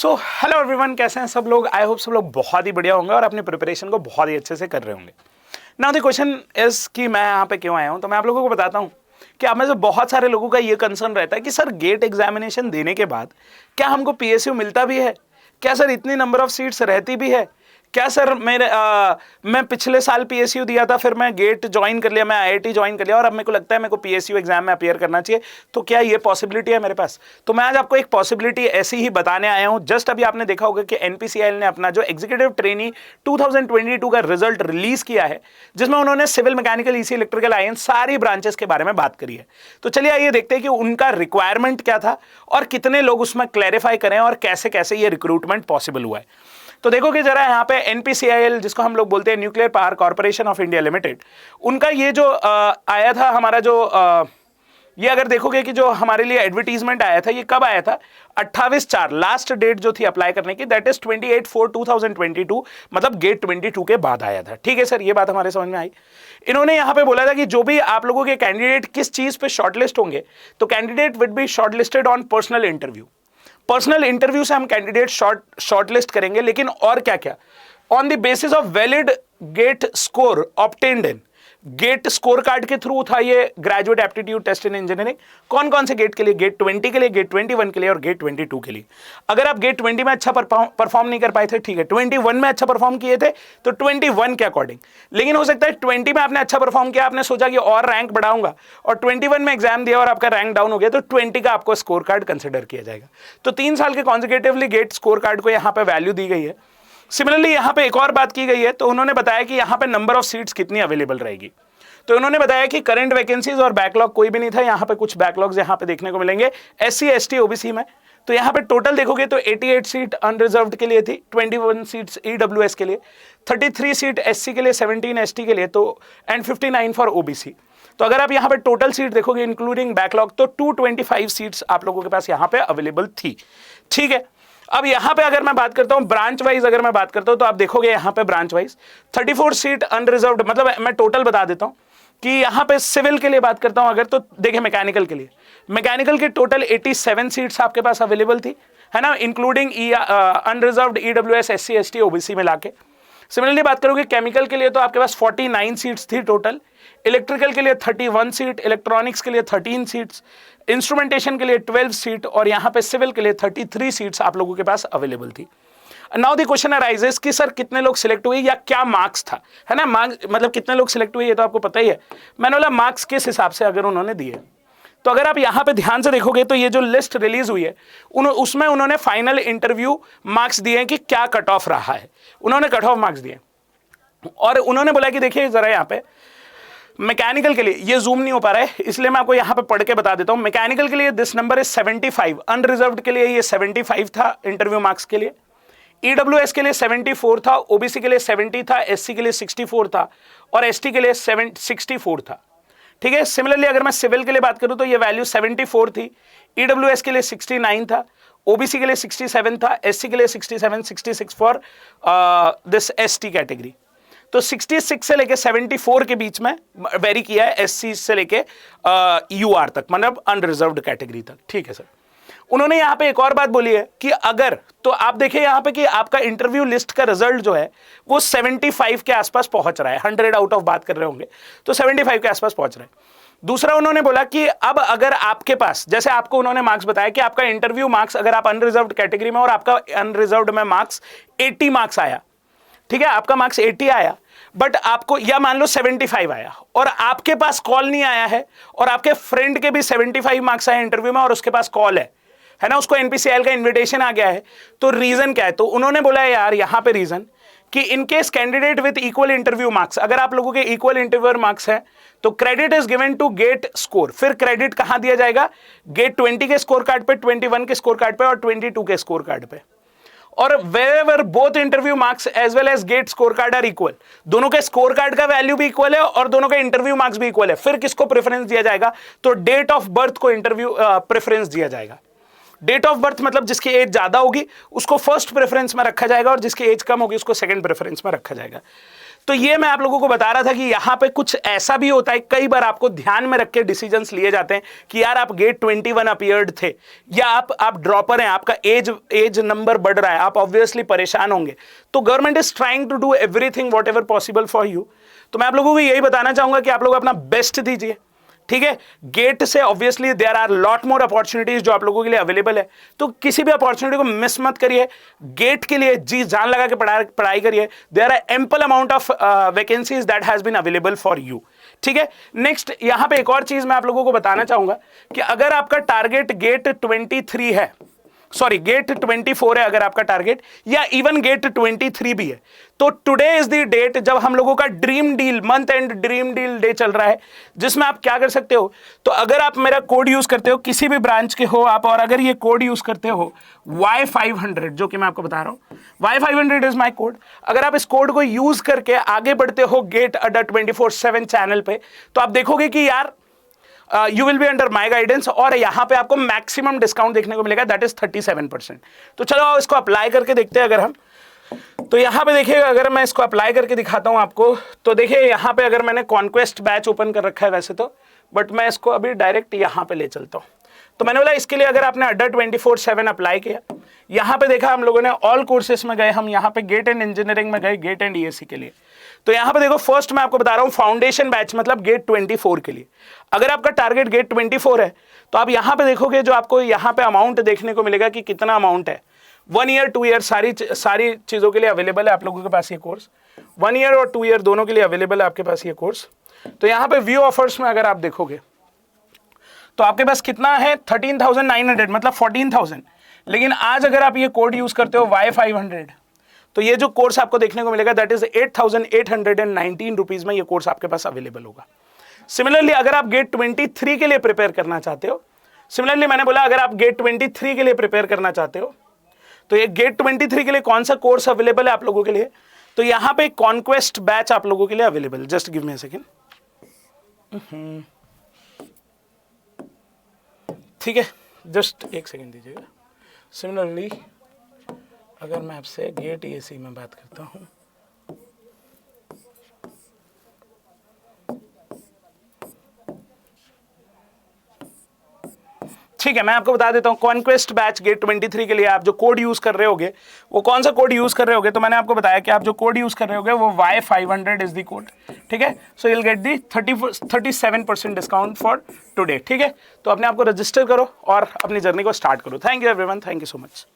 So hello everyone, कैसे हैं सब लोग। आई होप सब लोग बहुत ही बढ़िया होंगे और अपनी प्रिपरेशन को बहुत ही अच्छे से कर रहे होंगे। नाउ द क्वेश्चन इज कि मैं यहाँ पे क्यों आया हूँ। तो मैं आप लोगों को बताता हूँ कि आप में से बहुत सारे लोगों का ये कंसर्न रहता है कि सर गेट एग्जामिनेशन देने के बाद क्या हमको पीएसयू मिलता भी है, क्या सर इतनी नंबर ऑफ सीट्स रहती भी है, क्या सर मैं पिछले साल पीएसयू दिया था, फिर मैं गेट ज्वाइन कर लिया, मैं आईआईटी ज्वाइन कर लिया और अब मेरे को लगता है मेरे को पीएसयू एग्जाम में अपीयर करना चाहिए, तो क्या ये पॉसिबिलिटी है मेरे पास। तो मैं आज आपको एक पॉसिबिलिटी ऐसी ही बताने आया हूं। जस्ट अभी आपने देखा होगा कि एनपीसीआईएल ने अपना जो एग्जीक्यूटिव ट्रेनी 2022 का रिजल्ट रिलीज किया है, जिसमें उन्होंने civil, mechanical, EC, electrical, IN सारी ब्रांचेस के बारे में बात करी है। तो चलिए आइए देखते हैं कि उनका रिक्वायरमेंट क्या था और कितने लोग उसमें क्लैरिफाई करें और कैसे कैसे ये रिक्रूटमेंट पॉसिबल हुआ है। तो देखो कि जरा यहाँ पे एनपीसीआईएल, जिसको हम लोग बोलते हैं nuclear power corporation of India limited, उनका ये जो आया था हमारा जो ये अगर देखोगे कि जो हमारे लिए एडवर्टीजमेंट आया था, ये कब आया था, 28/4 लास्ट डेट जो थी अप्लाई करने की, दैट इज 28/4/2022, मतलब गेट 22 के बाद आया था। ठीक है सर, ये बात हमारे समझ में आई। इन्होंने यहाँ पे बोला था कि जो भी आप लोगों के कैंडिडेट किस चीज पे शॉर्टलिस्ट होंगे, तो candidate will be shortlisted on personal interview. Personal interview से हम कैंडिडेट शॉर्टलिस्ट करेंगे, लेकिन और क्या क्या, on the basis of valid GATE score obtained in, GATE score card के थ्रू था ये graduate aptitude test in engineering. कौन कौन से गेट के लिए, गेट 20 के लिए, गेट 21 के लिए और गेट 22 के लिए। अगर आप गेट 20 में अच्छा परफॉर्म नहीं कर पाए थे, ठीक है, 21 में अच्छा परफॉर्म किए थे तो 21 के अकॉर्डिंग, लेकिन हो सकता है 20 में आपने अच्छा परफॉर्म किया, आपने सोचा कि और रैंक बढ़ाऊंगा और 21 में एग्जाम दिया और आपका रैंक डाउन हो गया, तो 20 का आपको स्कोर कार्ड कंसिडर किया जाएगा। तो 3 साल के कॉन्जिक्यूटिवली गेट स्कोर कार्ड को यहाँ पे वैल्यू दी गई है। सिमिलरली यहाँ पे एक और बात की गई है, तो उन्होंने बताया कि यहाँ पे नंबर ऑफ सीट्स कितनी अवेलेबल रहेगी। तो उन्होंने बताया कि करंट वैकेंसीज और बैकलॉग कोई भी नहीं था। यहाँ पे कुछ बैकलॉग्स यहाँ पे देखने को मिलेंगे एससी, एसटी, ओबीसी में। तो यहाँ पे टोटल देखोगे तो 88 सीट अनरिजर्व्ड के लिए थी, 21 सीट्स ईडब्ल्यूएस के लिए, 33 सीट एससी के लिए, 17 एसटी के लिए, तो एंड 59 फॉर ओबीसी। तो अगर आप यहाँ पे टोटल सीट देखोगे इंक्लूडिंग बैकलॉग, तो 225 सीट्स आप लोगों के पास यहाँ पे अवेलेबल थी। ठीक है, अब यहाँ पे अगर मैं बात करता हूँ ब्रांच वाइज, अगर मैं बात करता हूँ तो आप देखोगे यहाँ पे ब्रांच वाइज 34 सीट अनरिजर्व्ड, मतलब मैं टोटल बता देता हूँ कि यहाँ पे सिविल के लिए बात करता हूँ अगर, तो देखिए मैकेनिकल के लिए, मैकेनिकल के टोटल 87 सीट्स आपके पास अवेलेबल थी, है ना, including unreserved EWS, SC, ST, OBC में लाके। सिमिलरली बात करोगे केमिकल के लिए तो आपके पास 49 सीट्स थी टोटल, इलेक्ट्रिकल के लिए 31 सीट, इलेक्ट्रॉनिक्स के लिए 13 सीट्स, इंस्ट्रूमेंटेशन के लिए 12 सीट और यहाँ पे सिविल के लिए 33 सीट्स आप लोगों के पास अवेलेबल थी। नाउ द क्वेश्चन अराइजेस कि सर कितने लोग सिलेक्ट हुए या क्या मार्क्स था, है ना, मार्क्स मतलब कितने लोग सिलेक्ट हुए ये तो आपको पता ही है। मैंने बोला मार्क्स किस हिसाब से अगर उन्होंने दिए, तो अगर आप यहाँ पे ध्यान से देखोगे तो ये जो लिस्ट रिलीज हुई है उसमें उन्होंने फाइनल इंटरव्यू मार्क्स दिए हैं कि क्या कट ऑफ रहा है। उन्होंने कट ऑफ मार्क्स दिए और उन्होंने बोला कि देखिए जरा यहाँ पे मैकेनिकल के लिए, ये जूम नहीं हो पा रहा है इसलिए मैं आपको यहाँ पे पढ़ के बता देता हूँ। मैकेनिकल के लिए दिस नंबर इज 75, अनरिजर्व्ड के लिए ये 75 था इंटरव्यू मार्क्स के लिए, ईडब्ल्यूएस के लिए 74 था, ओबीसी के लिए 70 था, एससी के लिए 64 था और एसटी के लिए 64 था। ठीक है, सिमिलरली अगर मैं सिविल के लिए बात करूं तो ये वैल्यू 74 थी, ईडब्ल्यूएस के लिए 69 था, ओबीसी के लिए 67 था, एससी के लिए 67, 66 फॉर दिस एसटी कैटेगरी। तो 66 से लेके 74 के बीच में वेरी किया है एससी से लेके यूआर तक, मतलब अनरिजर्व्ड कैटेगरी तक। ठीक है सर, उन्होंने यहाँ पे एक और बात बोली है कि अगर, तो आप देखिए यहाँ पे कि आपका इंटरव्यू लिस्ट का रिजल्ट जो है वो 75 के आसपास पहुंच रहा है, 100 आउट ऑफ बात कर रहे होंगे तो 75 के आसपास पहुंच रहा है। दूसरा उन्होंने बोला कि अब अगर आपके पास, जैसे आपको उन्होंने मार्क्स बताया कि आपका इंटरव्यू मार्क्स अगर आप अनरिजर्व्ड कैटेगरी में और आपका अनरिजर्व्ड में मार्क्स 80 मार्क्स आया, ठीक है, आपका मार्क्स 80 आया, बट आपको, या मान लो 75 आया और आपके पास कॉल नहीं आया है और आपके फ्रेंड के भी 75 मार्क्स आए इंटरव्यू में और उसके पास कॉल है ना, उसको एनपीसीआईएल का इनविटेशन आ गया है, तो रीजन क्या है। तो उन्होंने बोला है यार यहाँ पे रीजन कि in case candidate with equal interview marks, अगर आप लोगों के इक्वल इंटरव्यू मार्क्स है तो credit is given to GATE score. फिर क्रेडिट कहां दिया जाएगा, गेट 20 के स्कोर कार्ड पे, 21 के स्कोर कार्ड पे और 22 के स्कोर कार्ड पे। और wherever both interview marks as well as gate score card are equal, दोनों के स्कोर कार्ड का वैल्यू भी इक्वल है और दोनों के इंटरव्यू मार्क्स भी इक्वल है, फिर किसको प्रेफरेंस दिया जाएगा, तो डेट ऑफ बर्थ को इंटरव्यू प्रेफरेंस दिया जाएगा। डेट ऑफ बर्थ मतलब जिसकी एज ज्यादा होगी उसको फर्स्ट प्रेफरेंस में रखा जाएगा और जिसकी एज कम होगी उसको सेकंड प्रेफरेंस में रखा जाएगा। तो ये मैं आप लोगों को बता रहा था कि यहाँ पे कुछ ऐसा भी होता है, कई बार आपको ध्यान में रख के डिसीजंस लिए जाते हैं कि यार आप गेट 21 अपीयर्ड थे, या आप ड्रॉपर हैं, आपका एज नंबर बढ़ रहा है, आप ऑब्वियसली परेशान होंगे। तो government is trying to do everything what ever possible for you. तो मैं आप लोगों को यही बताना चाहूंगा कि आप लोग अपना बेस्ट दीजिए, ठीक है। गेट से obviously there are lot more opportunities जो आप लोगों के लिए अवेलेबल है, तो किसी भी अपॉर्चुनिटी को मिस मत करिए। गेट के लिए जी जान लगा के पढ़ाई करिए। There are ample amount of vacancies that has been available for you, ठीक है। नेक्स्ट यहां पे एक और चीज मैं आप लोगों को बताना चाहूंगा कि अगर आपका टारगेट गेट 23 है, सॉरी गेट 24 है अगर आपका टारगेट, या इवन गेट 23 भी है, तो टुडे इज द डेट जब हम लोगों का dream deal, month and dream deal day चल रहा है, जिसमें आप क्या कर सकते हो। तो अगर आप मेरा कोड यूज करते हो, किसी भी ब्रांच के हो आप, और अगर ये कोड यूज करते हो Y500 जो कि मैं आपको बता रहा हूं, Y500 इज माई कोड। अगर आप इस कोड को यूज करके आगे बढ़ते हो गेट अड्डा 24/7 चैनल पे, तो आप देखोगे कि यार you will be under my guidance, और यहां पे आपको मैक्सिमम डिस्काउंट देखने को मिलेगा, दैट इज 37%। तो चलो इसको अप्लाई करके देखते हैं। अगर हम तो यहां पे देखिएगा, अगर मैं इसको अप्लाई करके दिखाता हूं आपको, तो देखिए यहां पे अगर मैंने कॉन्क्वेस्ट बैच ओपन कर रखा है वैसे तो, बट मैं इसको अभी डायरेक्ट यहां पे ले चलता हूं। तो मैंने बोला इसके लिए अगर आपने अड्डा 24/7 अप्लाई किया, यहां पे देखा हम लोगों ने ऑल कोर्सेस में गए, हम यहां पे गेट एंड इंजीनियरिंग में गए, गेट एंड ईएससी के लिए। तो यहां पे देखो फर्स्ट मैं आपको बता रहा हूं फाउंडेशन बैच मतलब गेट 24 के लिए। अगर आपका टारगेट गेट 24 है तो आप यहां पे देखोगे जो आपको यहां पे अमाउंट देखने को मिलेगा कि कितना अमाउंट है। 1 ईयर 2 ईयर सारी चीजों के लिए अवेलेबल है आप लोगों के पास ये कोर्स। 1 ईयर और 2 ईयर दोनों के लिए अवेलेबल है आपके पास ये कोर्स। तो यहां पे व्यू ऑफर्स में अगर आप देखोगे तो आपके पास कितना है 13,900 मतलब 14,000। लेकिन आज अगर आप ये कोड यूज करते हो Y500, तो ये जो कोर्स आपको देखने को मिलेगा दैट इज 8,819 रुपीज में ये कोर्स आपके पास अवेलेबल होगा। सिमिलरली अगर आप गेट 23 के लिए प्रिपेयर करना चाहते हो, सिमिलरली मैंने बोला अगर आप गेट 23 के लिए प्रिपेयर करना चाहते हो, तो ये गेट 23 के लिए कौन सा कोर्स अवेलेबल है आप लोगों के लिए, तो यहां पे कॉन्क्वेस्ट बैच आप लोगों के लिए available. Just give me a second, ठीक है, जस्ट एक सेकेंड दीजिएगा। सिमिलरली अगर मैं आपसे गेट ईएससी में बात करता हूं, ठीक है, मैं आपको बता देता हूं कॉन्क्वेस्ट बैच गेट 23 के लिए आप जो कोड यूज कर रहे होगे वो कौन सा कोड यूज कर रहे होगे, तो मैंने आपको बताया कि आप जो कोड यूज कर रहे होगे वो Y500 इज द कोड, ठीक है। So you will get the 37% discount for today, ठीक है। तो अपने आप को रजिस्टर करो और अपनी जर्नी को स्टार्ट करो। Thank you everyone, thank you so much.